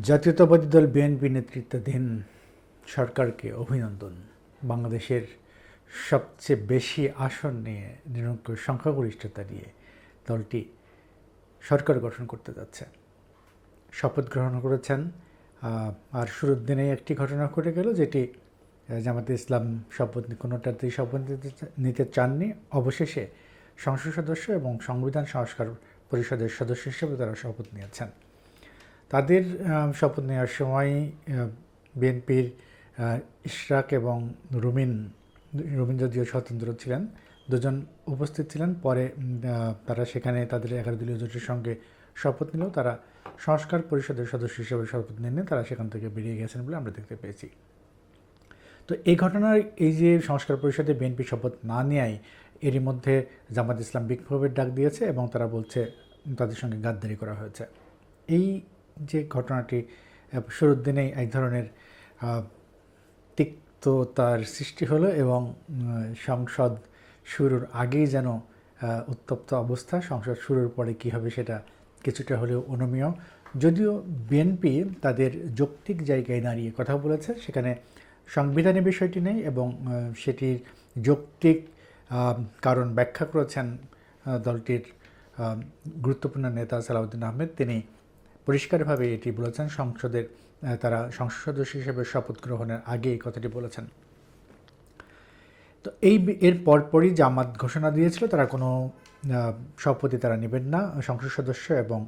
জাতীয়তাবাদী দল বিএনপি নেতৃত্বাধীন সরকারকে অভিনন্দন। বাংলাদেশের সবচেয়ে বেশি আসন নিয়ে নিরঙ্কুশ সংখ্যাগরিষ্ঠতা নিয়ে দলটি সরকার গঠন করতে যাচ্ছে। শপথ গ্রহণ করেছেন। আর শুরুর দিনেই একটি ঘটনা ঘটে গেল, যেটি জামায়াতে ইসলাম কোনোটাতেই শপথ নিতে চাননি। অবশেষে সংসদ সদস্য এবং সংবিধান সংস্কার পরিষদের সদস্য হিসেবে তারা শপথ নিয়েছেন। তাদের শপথ নেওয়ার সময় বিএনপির ইশরাক এবং রুমিন যদিও স্বতন্ত্র ছিলেন, দুজন উপস্থিত ছিলেন। পরে তারা সেখানে তাদের 11 দলীয় জোটের সঙ্গে শপথ নিলেও তারা সংস্কার পরিষদের সদস্য হিসেবে শপথ নিয়ে তারা সেখান থেকে বেরিয়ে গেছেন বলে আমরা দেখতে পেয়েছি। তো এই ঘটনার এই যে সংস্কার পরিষদে বিএনপি শপথ না নেয়, এরই মধ্যে জামাত ইসলাম বিক্ষোভের ডাক দিয়েছে এবং তারা বলছে তাদের সঙ্গে গাদ্দারি করা হয়েছে। এই যে ঘটনাটি শুরুর দিনেই এক ধরনের তিক্ততার সৃষ্টি হলো এবং সংসদ শুরুর আগেই যেন উত্তপ্ত অবস্থা। সংসদ শুরুর পরে কী হবে সেটা কিছুটা হলেও অনুমেয়। যদিও বিএনপি তাদের যৌক্তিক জায়গায় দাঁড়িয়ে কথা বলেছে, সেখানে সংবিধানের বিষয়টি নেই এবং সেটির যৌক্তিক কারণ ব্যাখ্যা করেছেন দলটির গুরুত্বপূর্ণ নেতা সালাউদ্দিন আহমেদ। তিনি পরিষ্কারভাবে এটি বলেছেন, তারা সংসদ সদস্য হিসেবে শপথ গ্রহণের আগে এই কথাটি বলেছেন। তো এর পরপরই জামাত ঘোষণা দিয়েছিল তারা কোনো শপথই তারা নেবেন না, সংসদ সদস্য এবং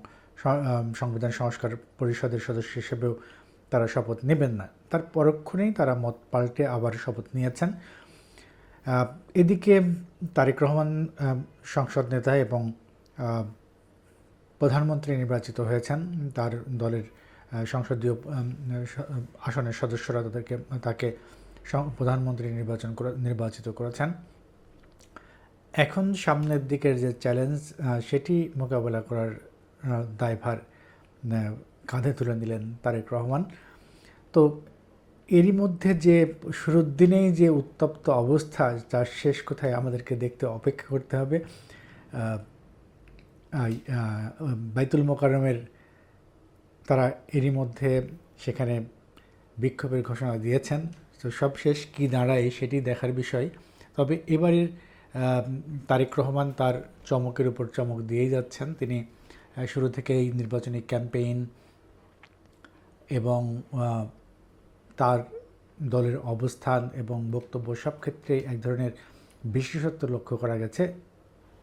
সংবিধান সংস্কার পরিষদের সদস্য হিসেবেও তারা শপথ নেবেন না। তার পরক্ষণেই তারা মত পাল্টে আবার শপথ নিয়েছেন। এদিকে তারেক রহমান সংসদ নেতা এবং প্রধানমন্ত্রী নির্বাচিত হয়েছেন। তার দলের সংসদীয় আসনের সদস্যরা তাকে প্রধানমন্ত্রী নির্বাচিত করেছেন। এখন সামনের দিকের যে চ্যালেঞ্জ সেটি মোকাবেলা করার দায়ভার কাঁধে তুলে নিলেন তারেক রহমান। তো এরই মধ্যে যে শুরুর দিনেই যে উত্তপ্ত অবস্থা, তার শেষ কোথায় আমাদেরকে দেখতে অপেক্ষা করতে হবে। বাইতুল মোকাররমের তারা এরই মধ্যে সেখানে বিক্ষোভের ঘোষণা দিয়েছেন। তো সব শেষ কী দাঁড়ায় সেটি দেখার বিষয়। তবে এবারের তারেক রহমান তার চমকের উপর চমক দিয়েই যাচ্ছেন। তিনি শুরু থেকেই নির্বাচনী ক্যাম্পেইন এবং তার দলের অবস্থান এবং বক্তব্য সব ক্ষেত্রে এক ধরনের বিশেষত্ব লক্ষ্য করা গেছে।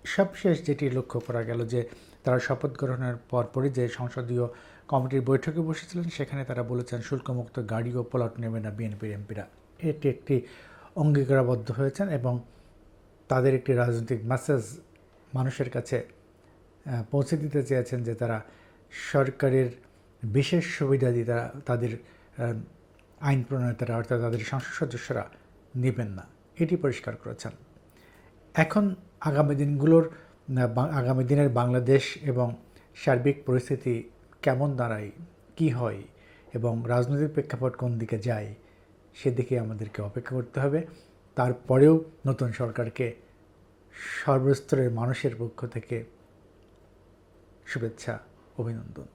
সবশেষ যেটি লক্ষ্য করা গেল যে তারা শপথ গ্রহণের পরপরই যে সংসদীয় কমিটির বৈঠকে বসেছিলেন, সেখানে তারা বলেছেন শুল্কমুক্ত গাড়ি ও প্লট নেবে না বিএনপির এমপিরা। এটি একটি অঙ্গীকারাবদ্ধ হয়েছেন এবং তাদের একটি রাজনৈতিক মেসেজ মানুষের কাছে পৌঁছে দিতে চেয়েছেন যে তারা সরকারের বিশেষ সুবিধা দিয়ে তাদের আইন প্রণয়তারা অর্থাৎ তাদের সংসদ সদস্যরা নেবেন না, এটি পরিষ্কার করেছেন। এখন আগামী দিনের বাংলাদেশ এবং সার্বিক পরিস্থিতি কেমন দাঁড়ায়, কী হয় এবং রাজনৈতিক প্রেক্ষাপট কোন দিকে যায়, সেদিকে আমাদেরকে অপেক্ষা করতে হবে। তারপরেও নতুন সরকারকে সর্বস্তরের মানুষের পক্ষ থেকে শুভেচ্ছা, অভিনন্দন।